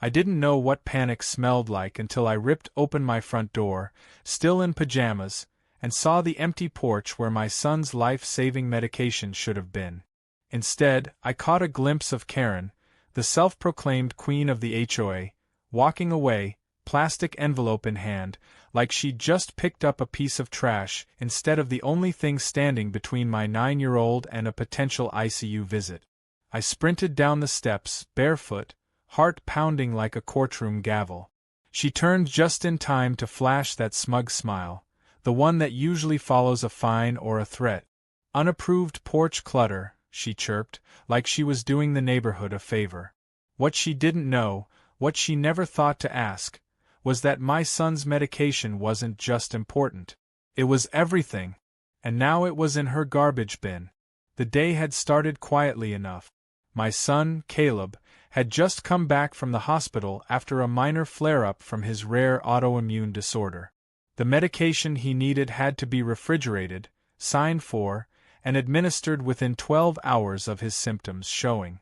I didn't know what panic smelled like until I ripped open my front door, still in pajamas, and saw the empty porch where my son's life-saving medication should have been. Instead, I caught a glimpse of Karen, the self-proclaimed queen of the HOA, walking away, plastic envelope in hand, like she'd just picked up a piece of trash instead of the only thing standing between my 9-year-old and a potential ICU visit. I sprinted down the steps, barefoot, heart pounding like a courtroom gavel. She turned just in time to flash that smug smile, the one that usually follows a fine or a threat. "Unapproved porch clutter," she chirped, like she was doing the neighborhood a favor. What she didn't know, what she never thought to ask, was that my son's medication wasn't just important. It was everything. And now it was in her garbage bin. The day had started quietly enough. My son, Caleb, had just come back from the hospital after a minor flare-up from his rare autoimmune disorder. The medication he needed had to be refrigerated, signed for, and administered within 12 hours of his symptoms showing.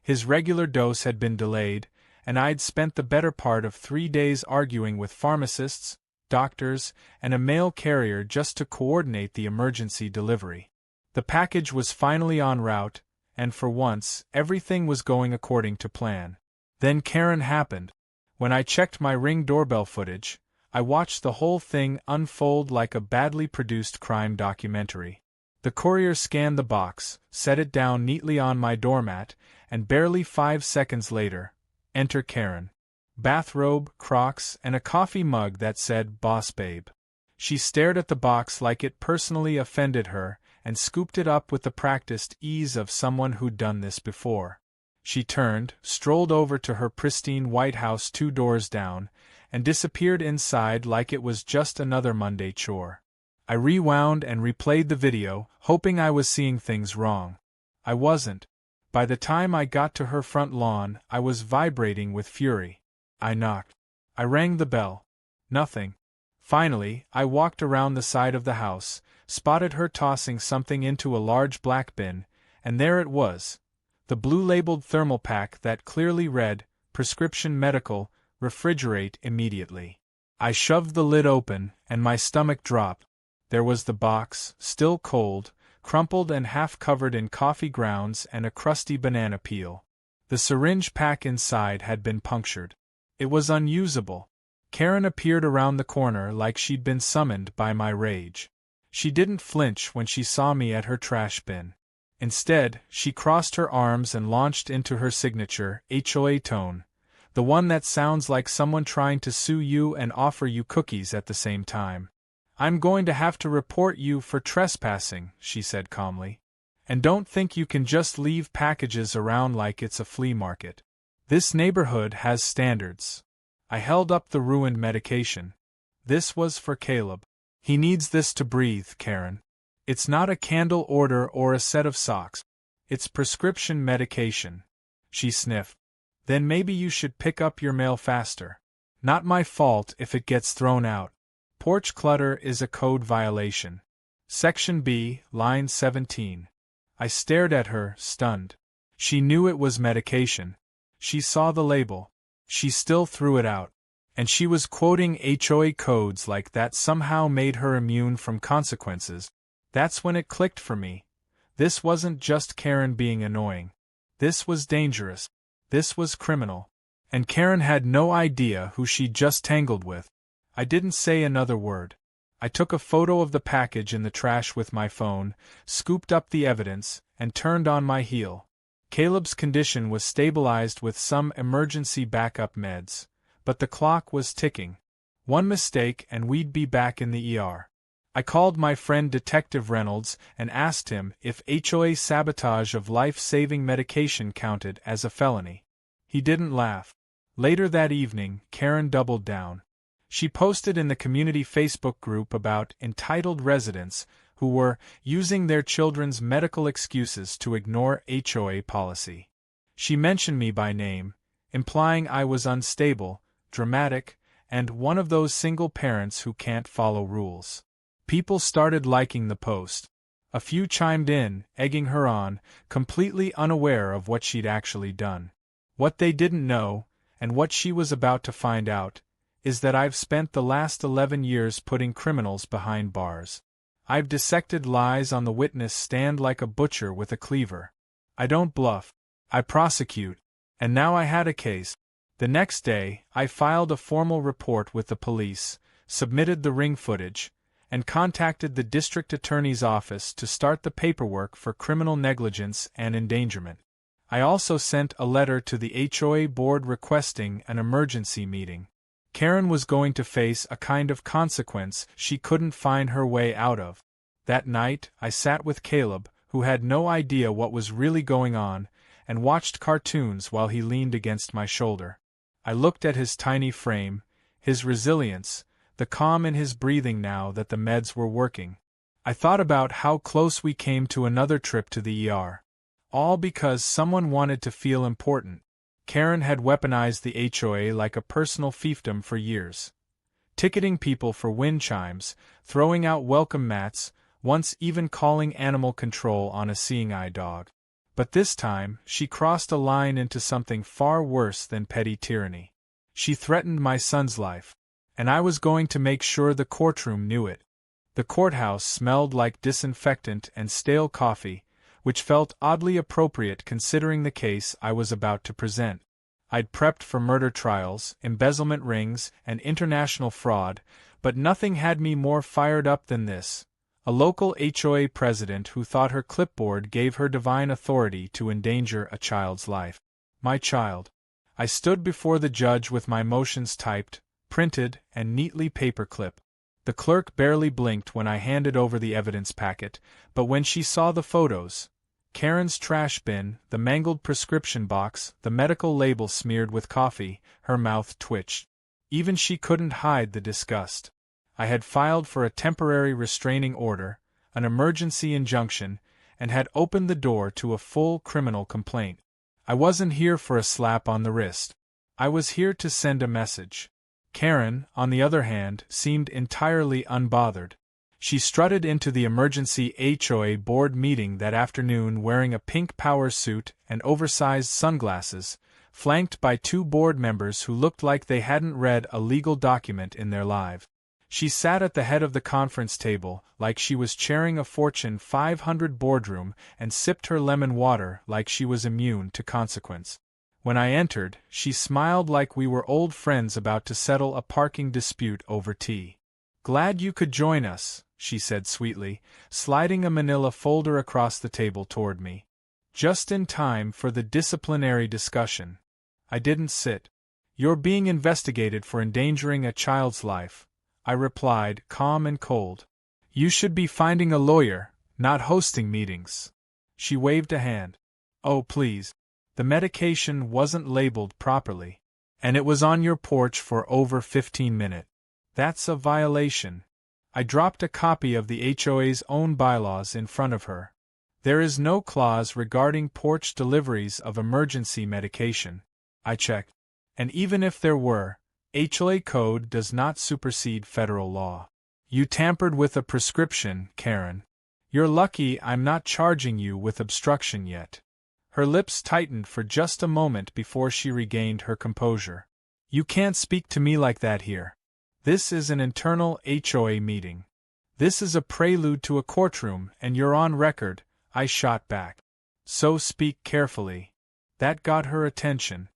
His regular dose had been delayed, and I'd spent the better part of 3 days arguing with pharmacists, doctors, and a mail carrier just to coordinate the emergency delivery. The package was finally en route, and for once, everything was going according to plan. Then Karen happened. When I checked my Ring doorbell footage, I watched the whole thing unfold like a badly produced crime documentary. The courier scanned the box, set it down neatly on my doormat, and barely 5 seconds later, enter Karen. Bathrobe, Crocs, and a coffee mug that said "Boss Babe." She stared at the box like it personally offended her, and scooped it up with the practiced ease of someone who'd done this before. She turned, strolled over to her pristine White House 2 doors down, and disappeared inside like it was just another Monday chore. I rewound and replayed the video, hoping I was seeing things wrong. I wasn't. By the time I got to her front lawn, I was vibrating with fury. I knocked. I rang the bell. Nothing. Finally, I walked around the side of the house, spotted her tossing something into a large black bin, and there it was. The blue-labeled thermal pack that clearly read, "Prescription Medical, refrigerate immediately." I shoved the lid open, and my stomach dropped. There was the box, still cold, crumpled and half-covered in coffee grounds and a crusty banana peel. The syringe pack inside had been punctured. It was unusable. Karen appeared around the corner like she'd been summoned by my rage. She didn't flinch when she saw me at her trash bin. Instead, she crossed her arms and launched into her signature HOA tone, the one that sounds like someone trying to sue you and offer you cookies at the same time. "I'm going to have to report you for trespassing," she said calmly. "And don't think you can just leave packages around like it's a flea market. This neighborhood has standards." I held up the ruined medication. This was for Caleb. "He needs this to breathe, Karen. It's not a candle order or a set of socks. It's prescription medication." She sniffed. "Then maybe you should pick up your mail faster. Not my fault if it gets thrown out. Porch clutter is a code violation. Section B, line 17. I stared at her, stunned. She knew it was medication. She saw the label. She still threw it out. And she was quoting HOA codes like that somehow made her immune from consequences. That's when it clicked for me. This wasn't just Karen being annoying. This was dangerous. This was criminal. And Karen had no idea who she'd just tangled with. I didn't say another word. I took a photo of the package in the trash with my phone, scooped up the evidence, and turned on my heel. Caleb's condition was stabilized with some emergency backup meds, but the clock was ticking. One mistake and we'd be back in the ER. I called my friend Detective Reynolds and asked him if HOA sabotage of life-saving medication counted as a felony. He didn't laugh. Later that evening, Karen doubled down. She posted in the community Facebook group about entitled residents who were using their children's medical excuses to ignore HOA policy. She mentioned me by name, implying I was unstable, dramatic, and one of those single parents who can't follow rules. People started liking the post. A few chimed in, egging her on, completely unaware of what she'd actually done. What they didn't know, and what she was about to find out is that I've spent the last 11 years putting criminals behind bars. I've dissected lies on the witness stand like a butcher with a cleaver. I don't bluff. I prosecute. And now I had a case. The next day, I filed a formal report with the police, submitted the ring footage, and contacted the district attorney's office to start the paperwork for criminal negligence and endangerment. I also sent a letter to the HOA board requesting an emergency meeting. Karen was going to face a kind of consequence she couldn't find her way out of. That night, I sat with Caleb, who had no idea what was really going on, and watched cartoons while he leaned against my shoulder. I looked at his tiny frame, his resilience, the calm in his breathing now that the meds were working. I thought about how close we came to another trip to the ER. All because someone wanted to feel important. Karen had weaponized the HOA like a personal fiefdom for years. Ticketing people for wind chimes, throwing out welcome mats, once even calling animal control on a seeing-eye dog. But this time, she crossed a line into something far worse than petty tyranny. She threatened my son's life. And I was going to make sure the courtroom knew it. The courthouse smelled like disinfectant and stale coffee, which felt oddly appropriate considering the case I was about to present. I'd prepped for murder trials, embezzlement rings, and international fraud, but nothing had me more fired up than this. A local HOA president who thought her clipboard gave her divine authority to endanger a child's life. My child. I stood before the judge with my motions typed, printed, and neatly paperclip. The clerk barely blinked when I handed over the evidence packet, but when she saw the photos, Karen's trash bin, the mangled prescription box, the medical label smeared with coffee, her mouth twitched. Even she couldn't hide the disgust. I had filed for a temporary restraining order, an emergency injunction, and had opened the door to a full criminal complaint. I wasn't here for a slap on the wrist. I was here to send a message. Karen, on the other hand, seemed entirely unbothered. She strutted into the emergency HOA board meeting that afternoon wearing a pink power suit and oversized sunglasses, flanked by two board members who looked like they hadn't read a legal document in their lives. She sat at the head of the conference table like she was chairing a Fortune 500 boardroom and sipped her lemon water like she was immune to consequence. When I entered, she smiled like we were old friends about to settle a parking dispute over tea. "Glad you could join us," she said sweetly, sliding a manila folder across the table toward me. "Just in time for the disciplinary discussion." I didn't sit. "You're being investigated for endangering a child's life," I replied, calm and cold. "You should be finding a lawyer, not hosting meetings." She waved a hand. "Oh, please. The medication wasn't labeled properly. And it was on your porch for over 15 minutes. That's a violation." I dropped a copy of the HOA's own bylaws in front of her. "There is no clause regarding porch deliveries of emergency medication." I checked. "And even if there were, HOA code does not supersede federal law." "You tampered with a prescription, Karen. You're lucky I'm not charging you with obstruction yet." Her lips tightened for just a moment before she regained her composure. "You can't speak to me like that here. This is an internal HOA meeting. This is a prelude to a courtroom, and you're on record," I shot back. "So speak carefully." That got her attention.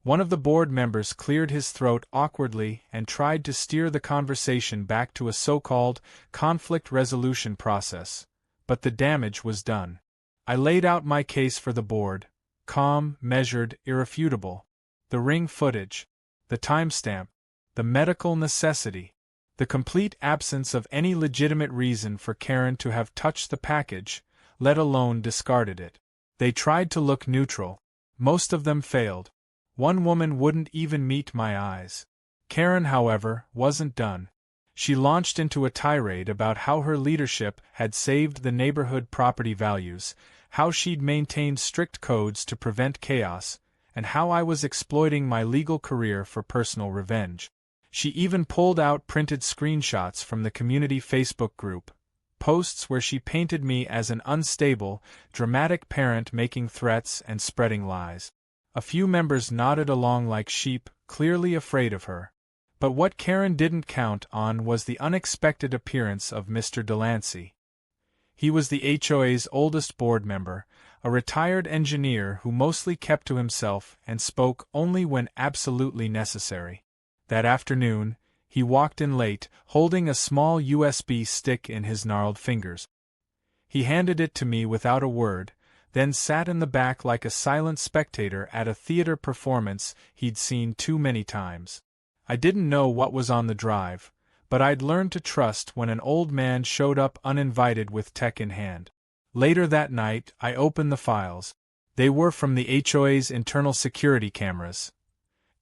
One of the board members cleared his throat awkwardly and tried to steer the conversation back to a so-called conflict resolution process, but the damage was done. I laid out my case for the board, calm, measured, irrefutable. The ring footage, the timestamp, the medical necessity, the complete absence of any legitimate reason for Karen to have touched the package, let alone discarded it. They tried to look neutral. Most of them failed. One woman wouldn't even meet my eyes. Karen, however, wasn't done. She launched into a tirade about how her leadership had saved the neighborhood property values, how she'd maintained strict codes to prevent chaos, and how I was exploiting my legal career for personal revenge. She even pulled out printed screenshots from the community Facebook group, posts where she painted me as an unstable, dramatic parent making threats and spreading lies. A few members nodded along like sheep, clearly afraid of her. But what Karen didn't count on was the unexpected appearance of Mr. Delancey. He was the HOA's oldest board member, a retired engineer who mostly kept to himself and spoke only when absolutely necessary. That afternoon, he walked in late, holding a small USB stick in his gnarled fingers. He handed it to me without a word, then sat in the back like a silent spectator at a theater performance he'd seen too many times. I didn't know what was on the drive, but I'd learned to trust when an old man showed up uninvited with tech in hand. Later that night, I opened the files. They were from the HOA's internal security cameras.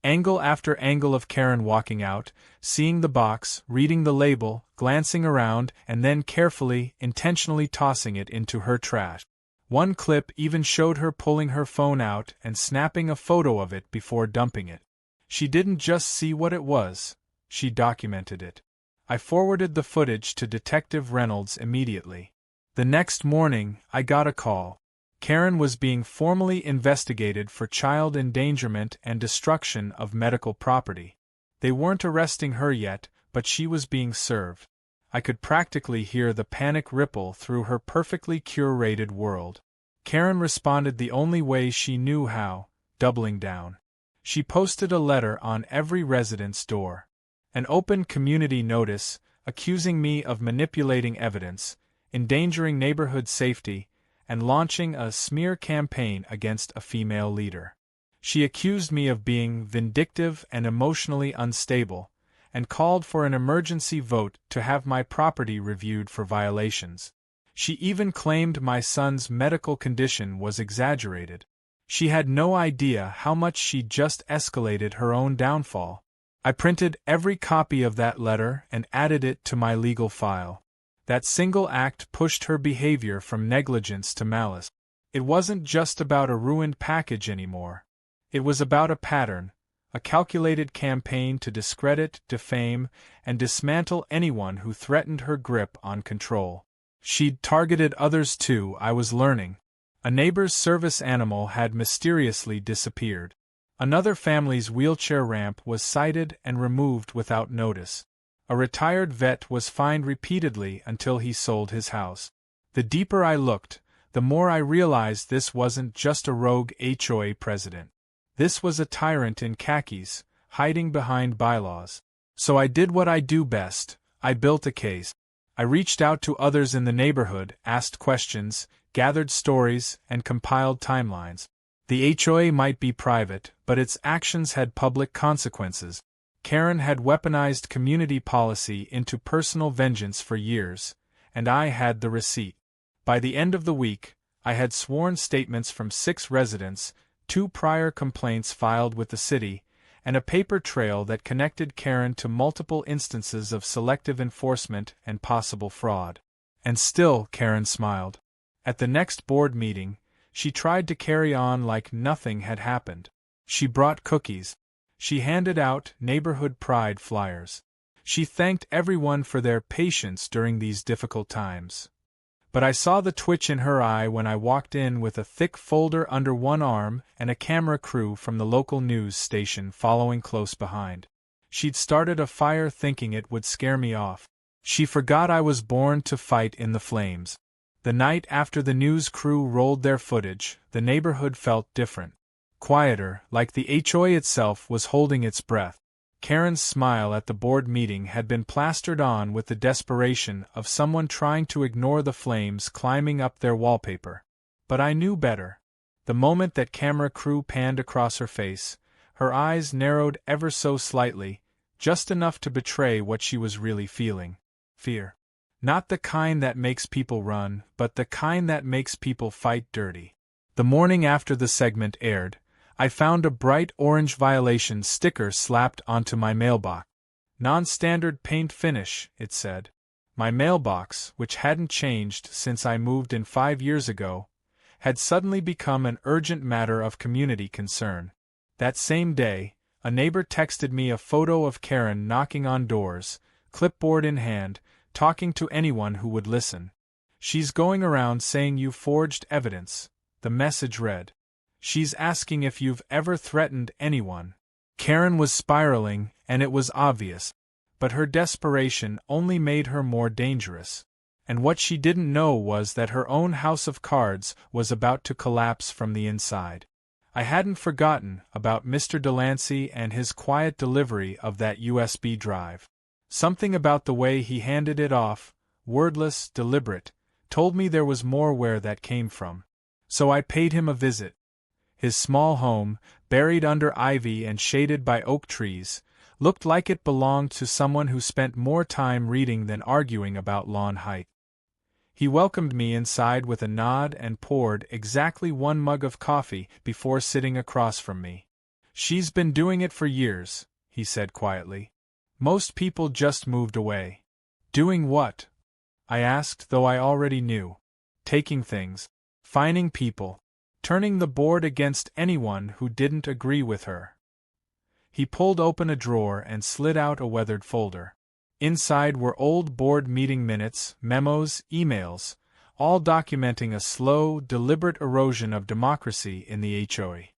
Angle after angle of Karen walking out, seeing the box, reading the label, glancing around, and then carefully, intentionally tossing it into her trash. One clip even showed her pulling her phone out and snapping a photo of it before dumping it. She didn't just see what it was, she documented it. I forwarded the footage to Detective Reynolds immediately. The next morning, I got a call. Karen was being formally investigated for child endangerment and destruction of medical property. They weren't arresting her yet, but she was being served. I could practically hear the panic ripple through her perfectly curated world. Karen responded the only way she knew how, doubling down. She posted a letter on every resident's door. An open community notice, accusing me of manipulating evidence, endangering neighborhood safety, and launching a smear campaign against a female leader. She accused me of being vindictive and emotionally unstable, and called for an emergency vote to have my property reviewed for violations. She even claimed my son's medical condition was exaggerated. She had no idea how much she'd just escalated her own downfall. I printed every copy of that letter and added it to my legal file. That single act pushed her behavior from negligence to malice. It wasn't just about a ruined package anymore. It was about a pattern, a calculated campaign to discredit, defame, and dismantle anyone who threatened her grip on control. She'd targeted others too, I was learning. A neighbor's service animal had mysteriously disappeared. Another family's wheelchair ramp was sighted and removed without notice. A retired vet was fined repeatedly until he sold his house. The deeper I looked, the more I realized this wasn't just a rogue HOA president. This was a tyrant in khakis, hiding behind bylaws. So I did what I do best. I built a case. I reached out to others in the neighborhood, asked questions, gathered stories, and compiled timelines. The HOA might be private, but its actions had public consequences. Karen had weaponized community policy into personal vengeance for years, and I had the receipt. By the end of the week, I had sworn statements from 6 residents, 2 prior complaints filed with the city, and a paper trail that connected Karen to multiple instances of selective enforcement and possible fraud. And still, Karen smiled. At the next board meeting, she tried to carry on like nothing had happened. She brought cookies. She handed out neighborhood pride flyers. She thanked everyone for their patience during these difficult times. But I saw the twitch in her eye when I walked in with a thick folder under one arm and a camera crew from the local news station following close behind. She'd started a fire thinking it would scare me off. She forgot I was born to fight in the flames. The night after the news crew rolled their footage, the neighborhood felt different. Quieter, like the HOA itself was holding its breath. Karen's smile at the board meeting had been plastered on with the desperation of someone trying to ignore the flames climbing up their wallpaper. But I knew better. The moment that camera crew panned across her face, her eyes narrowed ever so slightly, just enough to betray what she was really feeling. Fear. Not the kind that makes people run, but the kind that makes people fight dirty. The morning after the segment aired, I found a bright orange violation sticker slapped onto my mailbox. Non-standard paint finish, it said. My mailbox, which hadn't changed since I moved in 5 years ago, had suddenly become an urgent matter of community concern. That same day, a neighbor texted me a photo of Karen knocking on doors, clipboard in hand, talking to anyone who would listen. "She's going around saying you forged evidence," the message read. She's asking if you've ever threatened anyone. Karen was spiraling, and it was obvious. But her desperation only made her more dangerous. And what she didn't know was that her own house of cards was about to collapse from the inside. I hadn't forgotten about Mr. Delancey and his quiet delivery of that USB drive. Something about the way he handed it off, wordless, deliberate, told me there was more where that came from. So I paid him a visit. His small home, buried under ivy and shaded by oak trees, looked like it belonged to someone who spent more time reading than arguing about lawn height. He welcomed me inside with a nod and poured exactly 1 mug of coffee before sitting across from me. "She's been doing it for years," he said quietly. "Most people just moved away." "Doing what?" I asked, though I already knew. "Taking things. Fining people. Turning the board against anyone who didn't agree with her." He pulled open a drawer and slid out a weathered folder. Inside were old board meeting minutes, memos, emails, all documenting a slow, deliberate erosion of democracy in the HOA.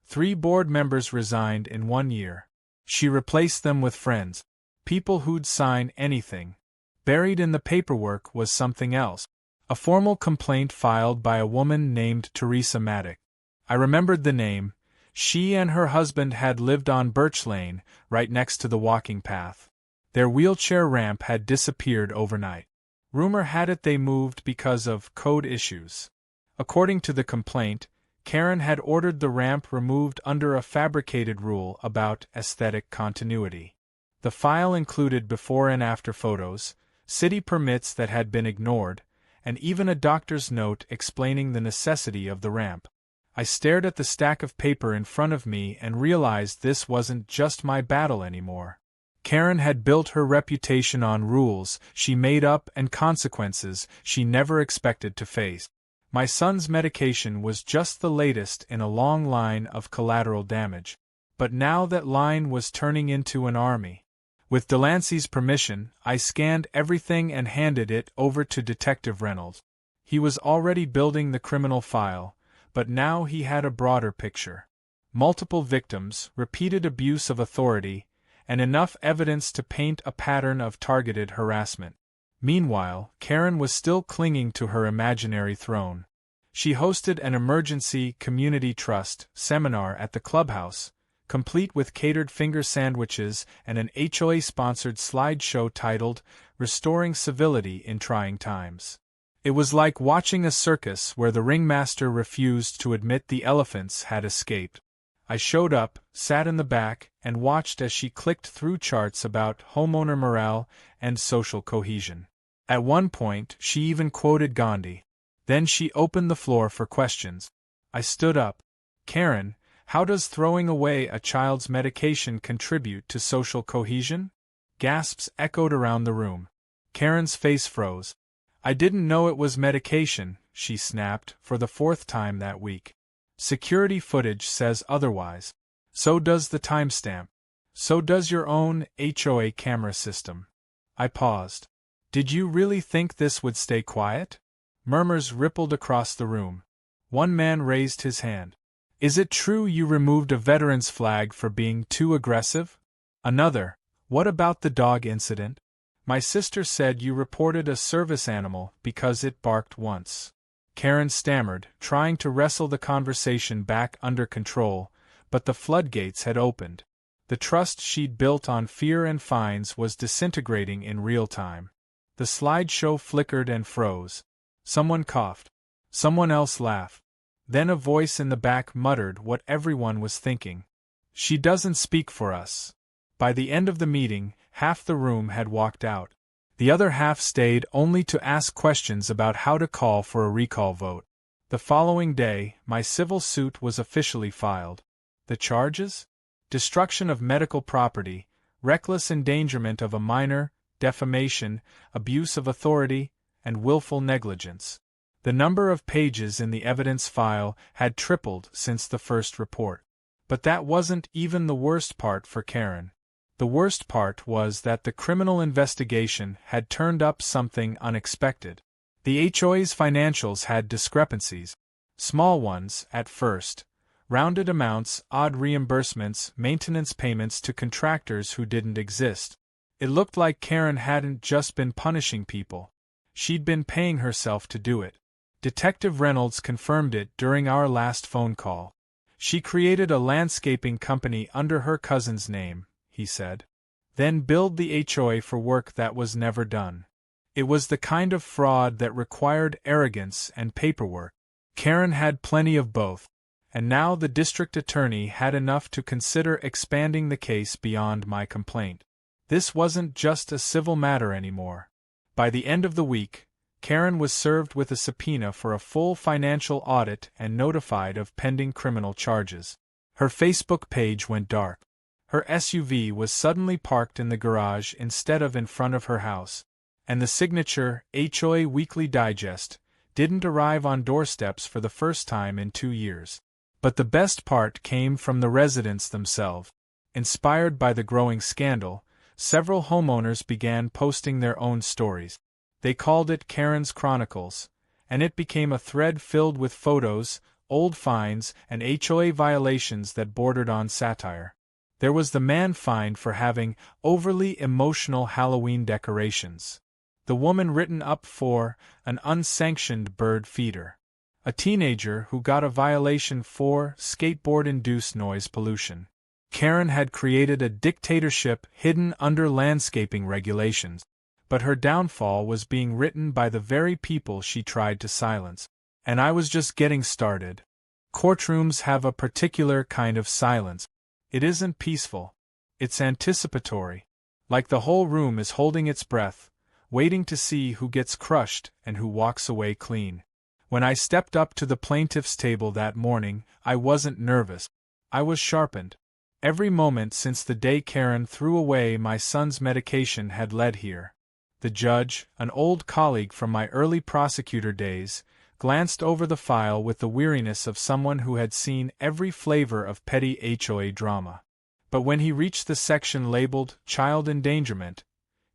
3 board members resigned in 1 year. She replaced them with friends, people who'd sign anything. Buried in the paperwork was something else. A formal complaint filed by a woman named Teresa Maddock. I remembered the name. She and her husband had lived on Birch Lane, right next to the walking path. Their wheelchair ramp had disappeared overnight. Rumor had it they moved because of code issues. According to the complaint, Karen had ordered the ramp removed under a fabricated rule about aesthetic continuity. The file included before and after photos, city permits that had been ignored, and even a doctor's note explaining the necessity of the ramp. I stared at the stack of paper in front of me and realized this wasn't just my battle anymore. Karen had built her reputation on rules she made up and consequences she never expected to face. My son's medication was just the latest in a long line of collateral damage. But now that line was turning into an army. With Delancey's permission, I scanned everything and handed it over to Detective Reynolds. He was already building the criminal file, but now he had a broader picture. Multiple victims, repeated abuse of authority, and enough evidence to paint a pattern of targeted harassment. Meanwhile, Karen was still clinging to her imaginary throne. She hosted an emergency community trust seminar at the clubhouse, complete with catered finger sandwiches and an HOA-sponsored slideshow titled "Restoring Civility in Trying Times." It was like watching a circus where the ringmaster refused to admit the elephants had escaped. I showed up, sat in the back, and watched as she clicked through charts about homeowner morale and social cohesion. At one point, she even quoted Gandhi. Then she opened the floor for questions. I stood up. "Karen, how does throwing away a child's medication contribute to social cohesion?" Gasps echoed around the room. Karen's face froze. "I didn't know it was medication," she snapped, for the 4th time that week. "Security footage says otherwise. So does the timestamp. So does your own HOA camera system." I paused. "Did you really think this would stay quiet?" Murmurs rippled across the room. One man raised his hand. "Is it true you removed a veteran's flag for being too aggressive?" Another, "What about the dog incident? My sister said you reported a service animal because it barked once." Karen stammered, trying to wrestle the conversation back under control, but the floodgates had opened. The trust she'd built on fear and fines was disintegrating in real time. The slideshow flickered and froze. Someone coughed. Someone else laughed. Then a voice in the back muttered what everyone was thinking. "She doesn't speak for us." By the end of the meeting, half the room had walked out. The other half stayed only to ask questions about how to call for a recall vote. The following day, my civil suit was officially filed. The charges? Destruction of medical property, reckless endangerment of a minor, defamation, abuse of authority, and willful negligence. The number of pages in the evidence file had tripled since the first report. But that wasn't even the worst part for Karen. The worst part was that the criminal investigation had turned up something unexpected. The HOA's financials had discrepancies. Small ones, at first. Rounded amounts, odd reimbursements, maintenance payments to contractors who didn't exist. It looked like Karen hadn't just been punishing people. She'd been paying herself to do it. Detective Reynolds confirmed it during our last phone call. She created a landscaping company under her cousin's name, he said. Then billed the HOA for work that was never done. It was the kind of fraud that required arrogance and paperwork. Karen had plenty of both, and now the district attorney had enough to consider expanding the case beyond my complaint. This wasn't just a civil matter anymore. By the end of the week, Karen was served with a subpoena for a full financial audit and notified of pending criminal charges. Her Facebook page went dark. Her SUV was suddenly parked in the garage instead of in front of her house. And the signature, HOA Weekly Digest, didn't arrive on doorsteps for the first time in 2 years. But the best part came from the residents themselves. Inspired by the growing scandal, several homeowners began posting their own stories. They called it Karen's Chronicles, and it became a thread filled with photos, old fines, and HOA violations that bordered on satire. There was the man fined for having overly emotional Halloween decorations. The woman written up for an unsanctioned bird feeder. A teenager who got a violation for skateboard-induced noise pollution. Karen had created a dictatorship hidden under landscaping regulations, but her downfall was being written by the very people she tried to silence. And I was just getting started. Courtrooms have a particular kind of silence. It isn't peaceful. It's anticipatory. Like the whole room is holding its breath, waiting to see who gets crushed and who walks away clean. When I stepped up to the plaintiff's table that morning, I wasn't nervous. I was sharpened. Every moment since the day Karen threw away my son's medication had led here. The judge, an old colleague from my early prosecutor days, glanced over the file with the weariness of someone who had seen every flavor of petty HOA drama. But when he reached the section labeled Child Endangerment,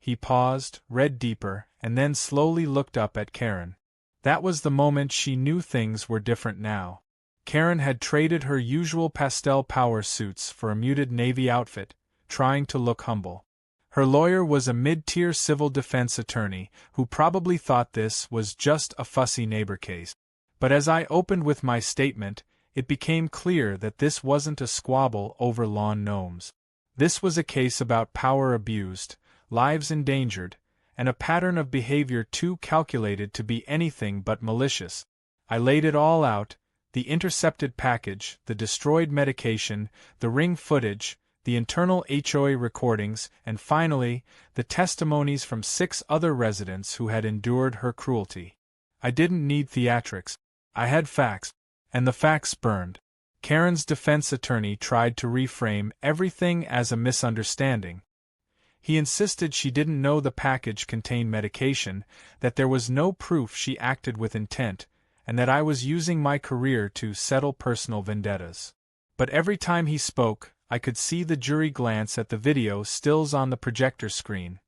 he paused, read deeper, and then slowly looked up at Karen. That was the moment she knew things were different now. Karen had traded her usual pastel power suits for a muted navy outfit, trying to look humble. Her lawyer was a mid-tier civil defense attorney who probably thought this was just a fussy neighbor case. But as I opened with my statement, it became clear that this wasn't a squabble over lawn gnomes. This was a case about power abused, lives endangered, and a pattern of behavior too calculated to be anything but malicious. I laid it all out: the intercepted package, the destroyed medication, the ring footage, the internal HOA recordings, and finally, the testimonies from 6 other residents who had endured her cruelty. I didn't need theatrics. I had facts, and the facts burned. Karen's defense attorney tried to reframe everything as a misunderstanding. He insisted she didn't know the package contained medication, that there was no proof she acted with intent, and that I was using my career to settle personal vendettas. But every time he spoke, I could see the jury glance at the video stills on the projector screen.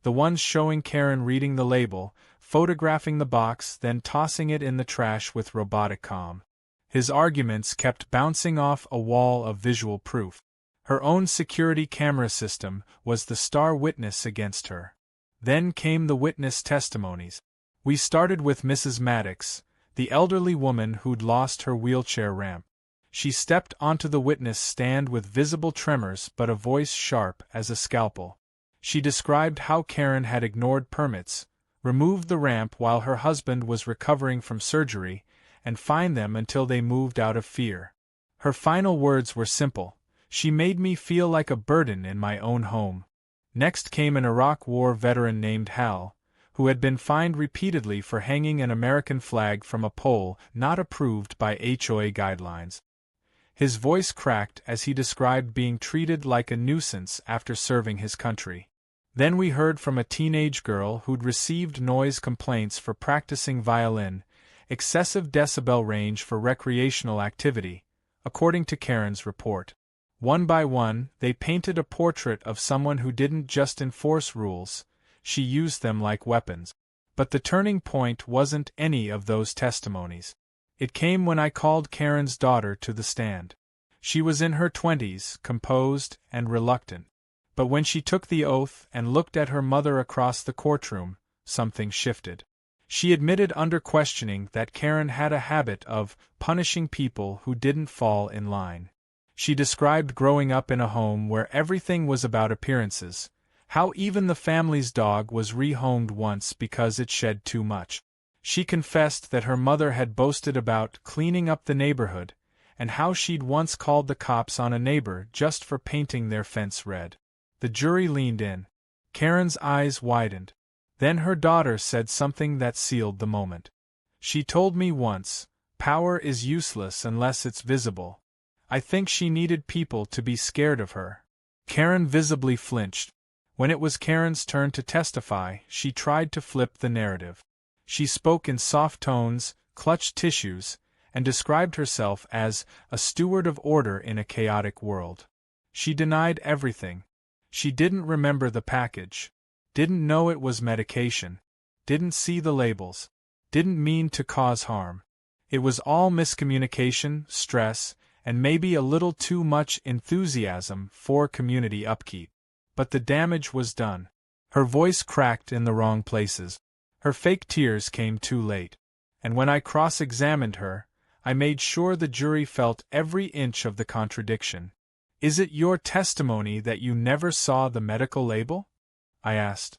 The ones showing Karen reading the label, photographing the box, then tossing it in the trash with robotic calm. His arguments kept bouncing off a wall of visual proof. Her own security camera system was the star witness against her. Then came the witness testimonies. We started with Mrs. Maddox, the elderly woman who'd lost her wheelchair ramp. She stepped onto the witness stand with visible tremors but a voice sharp as a scalpel. She described how Karen had ignored permits, removed the ramp while her husband was recovering from surgery, and fined them until they moved out of fear. Her final words were simple: "She made me feel like a burden in my own home." Next came an Iraq War veteran named Hal, who had been fined repeatedly for hanging an American flag from a pole not approved by HOA guidelines. His voice cracked as he described being treated like a nuisance after serving his country. Then we heard from a teenage girl who'd received noise complaints for practicing violin, excessive decibel range for recreational activity, according to Karen's report. One by one, they painted a portrait of someone who didn't just enforce rules, she used them like weapons. But the turning point wasn't any of those testimonies. It came when I called Karen's daughter to the stand. She was in her 20s, composed and reluctant. But when she took the oath and looked at her mother across the courtroom, something shifted. She admitted under questioning that Karen had a habit of punishing people who didn't fall in line. She described growing up in a home where everything was about appearances, how even the family's dog was rehomed once because it shed too much. She confessed that her mother had boasted about cleaning up the neighborhood, and how she'd once called the cops on a neighbor just for painting their fence red. The jury leaned in. Karen's eyes widened. Then her daughter said something that sealed the moment. She told me once, "Power is useless unless it's visible." I think she needed people to be scared of her. Karen visibly flinched. When it was Karen's turn to testify, she tried to flip the narrative. She spoke in soft tones, clutched tissues, and described herself as a steward of order in a chaotic world. She denied everything. She didn't remember the package, didn't know it was medication, didn't see the labels, didn't mean to cause harm. It was all miscommunication, stress, and maybe a little too much enthusiasm for community upkeep. But the damage was done. Her voice cracked in the wrong places. Her fake tears came too late. And when I cross-examined her, I made sure the jury felt every inch of the contradiction. "Is it your testimony that you never saw the medical label?" I asked.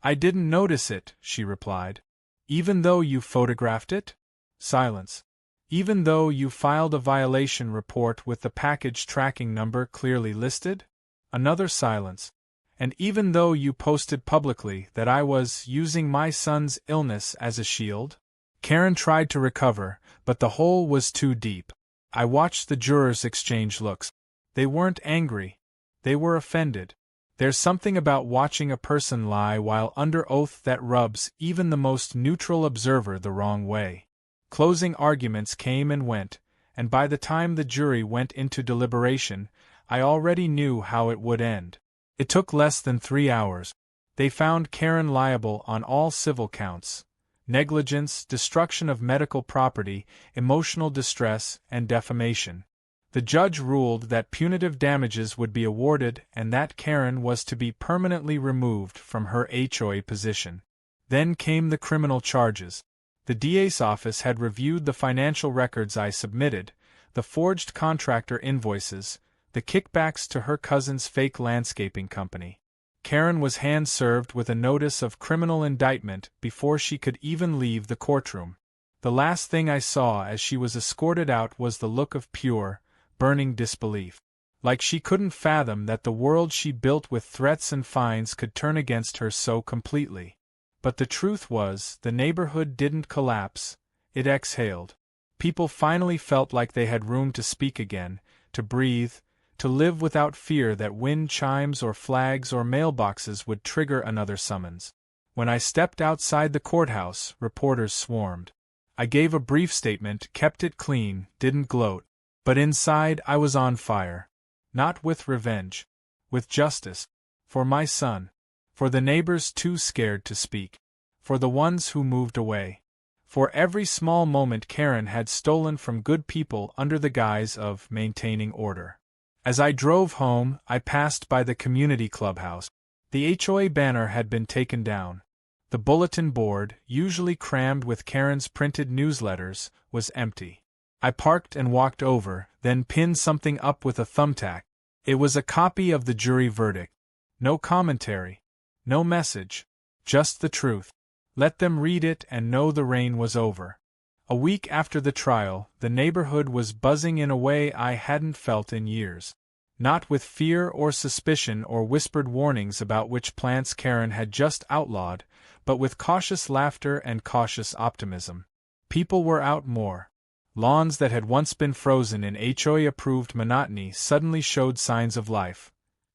"I didn't notice it," she replied. "Even though you photographed it?" Silence. "Even though you filed a violation report with the package tracking number clearly listed?" Another silence. "And even though you posted publicly that I was using my son's illness as a shield?" Karen tried to recover, but the hole was too deep. I watched the jurors exchange looks. They weren't angry. They were offended. There's something about watching a person lie while under oath that rubs even the most neutral observer the wrong way. Closing arguments came and went, and by the time the jury went into deliberation, I already knew how it would end. It took less than 3 hours. They found Karen liable on all civil counts: negligence, destruction of medical property, emotional distress, and defamation. The judge ruled that punitive damages would be awarded and that Karen was to be permanently removed from her HOA position. Then came the criminal charges. The DA's office had reviewed the financial records I submitted, the forged contractor invoices, the kickbacks to her cousin's fake landscaping company. Karen was hand-served with a notice of criminal indictment before she could even leave the courtroom. The last thing I saw as she was escorted out was the look of pure, burning disbelief. Like she couldn't fathom that the world she built with threats and fines could turn against her so completely. But the truth was, the neighborhood didn't collapse, it exhaled. People finally felt like they had room to speak again, to breathe, to live without fear that wind chimes or flags or mailboxes would trigger another summons. When I stepped outside the courthouse, reporters swarmed. I gave a brief statement, kept it clean, didn't gloat. But inside I was on fire. Not with revenge. With justice. For my son. For the neighbors too scared to speak. For the ones who moved away. For every small moment Karen had stolen from good people under the guise of maintaining order. As I drove home, I passed by the community clubhouse. The HOA banner had been taken down. The bulletin board, usually crammed with Karen's printed newsletters, was empty. I parked and walked over, then pinned something up with a thumbtack. It was a copy of the jury verdict. No commentary. No message. Just the truth. Let them read it and know the reign was over. A week after the trial, the neighborhood was buzzing in a way I hadn't felt in years. Not with fear or suspicion or whispered warnings about which plants Karen had just outlawed, but with cautious laughter and cautious optimism. People were out more. Lawns that had once been frozen in HOA-approved monotony suddenly showed signs of life.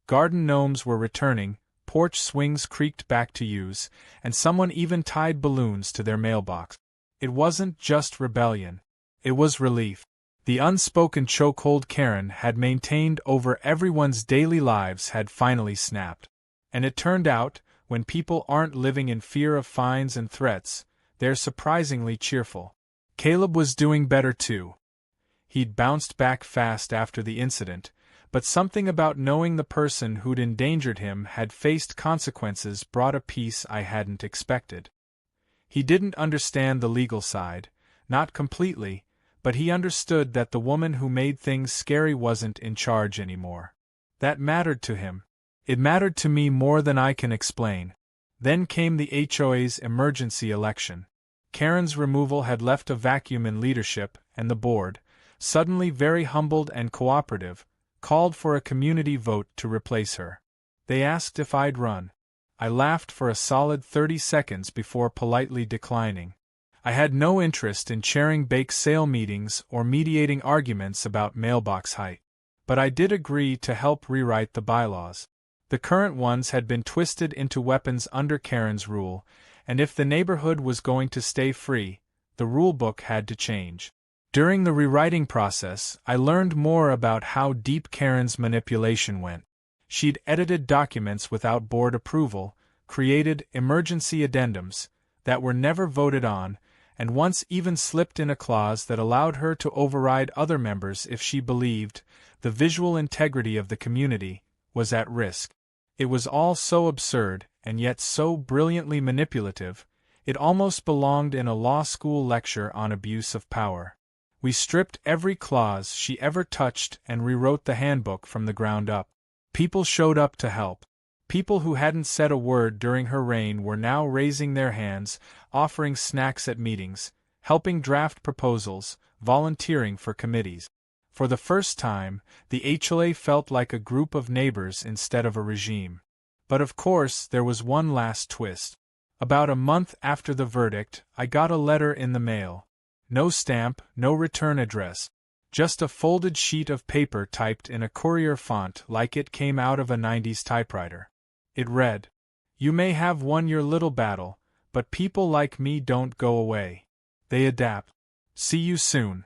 Garden gnomes were returning, porch swings creaked back to use, and someone even tied balloons to their mailbox. It wasn't just rebellion. It was relief. The unspoken chokehold Karen had maintained over everyone's daily lives had finally snapped. And it turned out, when people aren't living in fear of fines and threats, they're surprisingly cheerful. Caleb was doing better too. He'd bounced back fast after the incident, but something about knowing the person who'd endangered him had faced consequences brought a peace I hadn't expected. He didn't understand the legal side, not completely, but he understood that the woman who made things scary wasn't in charge anymore. That mattered to him. It mattered to me more than I can explain. Then came the HOA's emergency election. Karen's removal had left a vacuum in leadership, and the board, suddenly very humbled and cooperative, called for a community vote to replace her. They asked if I'd run. I laughed for a solid 30 seconds before politely declining. I had no interest in chairing bake sale meetings or mediating arguments about mailbox height. But I did agree to help rewrite the bylaws. The current ones had been twisted into weapons under Karen's rule, and if the neighborhood was going to stay free, the rulebook had to change. During the rewriting process, I learned more about how deep Karen's manipulation went. She'd edited documents without board approval, created emergency addendums that were never voted on, and once even slipped in a clause that allowed her to override other members if she believed the visual integrity of the community was at risk. It was all so absurd, and yet so brilliantly manipulative, it almost belonged in a law school lecture on abuse of power. We stripped every clause she ever touched and rewrote the handbook from the ground up. People showed up to help. People who hadn't said a word during her reign were now raising their hands, offering snacks at meetings, helping draft proposals, volunteering for committees. For the first time, the HOA felt like a group of neighbors instead of a regime. But of course, there was one last twist. About a month after the verdict, I got a letter in the mail. No stamp, no return address. Just a folded sheet of paper typed in a courier font like it came out of a 90s typewriter. It read, "You may have won your little battle, but people like me don't go away. They adapt. See you soon."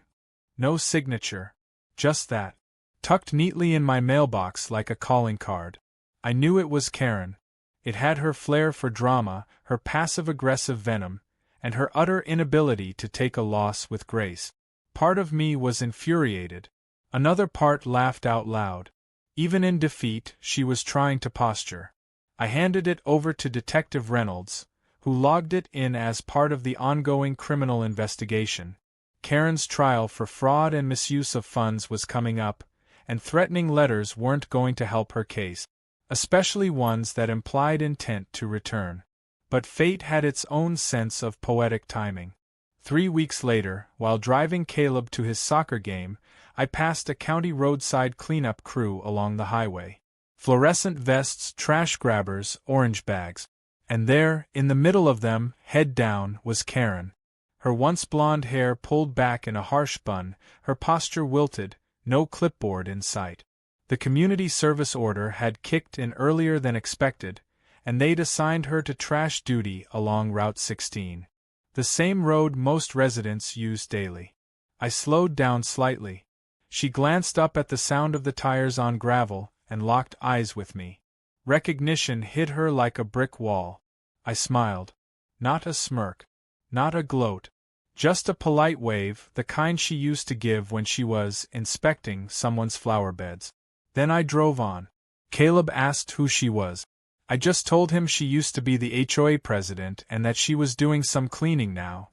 No signature. Just that. Tucked neatly in my mailbox like a calling card. I knew it was Karen. It had her flair for drama, her passive-aggressive venom, and her utter inability to take a loss with grace. Part of me was infuriated. Another part laughed out loud. Even in defeat, she was trying to posture. I handed it over to Detective Reynolds, who logged it in as part of the ongoing criminal investigation. Karen's trial for fraud and misuse of funds was coming up, and threatening letters weren't going to help her case, especially ones that implied intent to return. But fate had its own sense of poetic timing. 3 weeks later, while driving Caleb to his soccer game, I passed a county roadside cleanup crew along the highway. Fluorescent vests, trash grabbers, orange bags. And there, in the middle of them, head down, was Karen. Her once blonde hair pulled back in a harsh bun, her posture wilted, no clipboard in sight. The community service order had kicked in earlier than expected, and they'd assigned her to trash duty along Route 16. The same road most residents use daily. I slowed down slightly. She glanced up at the sound of the tires on gravel, and locked eyes with me. Recognition hit her like a brick wall. I smiled. Not a smirk. Not a gloat. Just a polite wave, the kind she used to give when she was inspecting someone's flower beds. Then I drove on. Caleb asked who she was. I just told him she used to be the HOA president and that she was doing some cleaning now.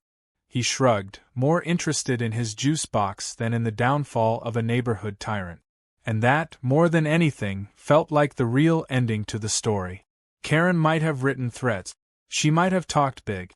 He shrugged, more interested in his juice box than in the downfall of a neighborhood tyrant. And that, more than anything, felt like the real ending to the story. Karen might have written threats. She might have talked big.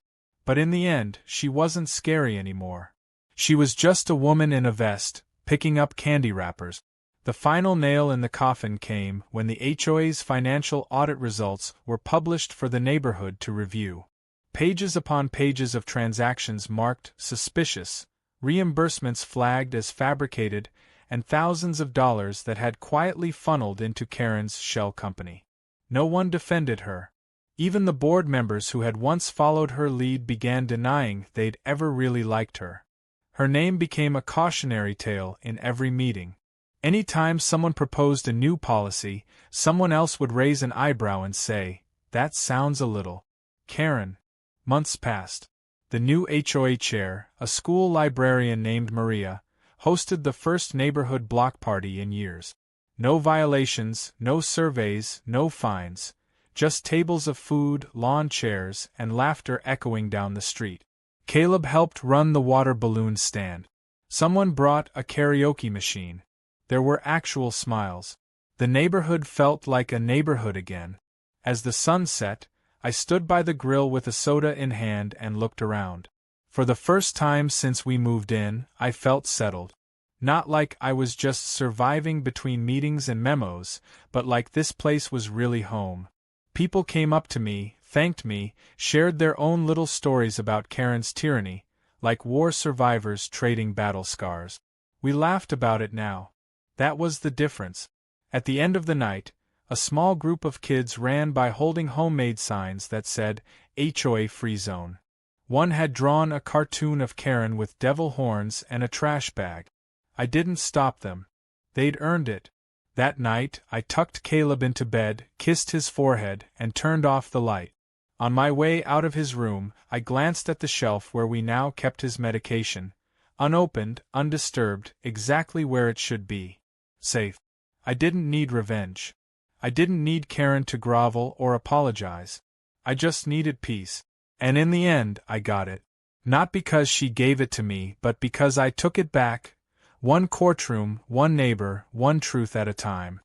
But in the end, she wasn't scary anymore. She was just a woman in a vest, picking up candy wrappers. The final nail in the coffin came when the HOA's financial audit results were published for the neighborhood to review. Pages upon pages of transactions marked suspicious, reimbursements flagged as fabricated, and thousands of dollars that had quietly funneled into Karen's shell company. No one defended her. Even the board members who had once followed her lead began denying they'd ever really liked her. Her name became a cautionary tale in every meeting. Any time someone proposed a new policy, someone else would raise an eyebrow and say, "That sounds a little." Karen. Months passed. The new HOA chair, a school librarian named Maria, hosted the first neighborhood block party in years. No violations, no surveys, no fines, just tables of food, lawn chairs, and laughter echoing down the street. Caleb helped run the water balloon stand. Someone brought a karaoke machine. There were actual smiles. The neighborhood felt like a neighborhood again. As the sun set, I stood by the grill with a soda in hand and looked around. For the first time since we moved in, I felt settled. Not like I was just surviving between meetings and memos, but like this place was really home. People came up to me, thanked me, shared their own little stories about Karen's tyranny, like war survivors trading battle scars. We laughed about it now. That was the difference. At the end of the night, a small group of kids ran by holding homemade signs that said, HOA Free Zone. One had drawn a cartoon of Karen with devil horns and a trash bag. I didn't stop them. They'd earned it. That night, I tucked Caleb into bed, kissed his forehead, and turned off the light. On my way out of his room, I glanced at the shelf where we now kept his medication. Unopened, undisturbed, exactly where it should be. Safe. I didn't need revenge. I didn't need Karen to grovel or apologize. I just needed peace. And in the end, I got it. Not because she gave it to me, but because I took it back. One courtroom, one neighbor, one truth at a time.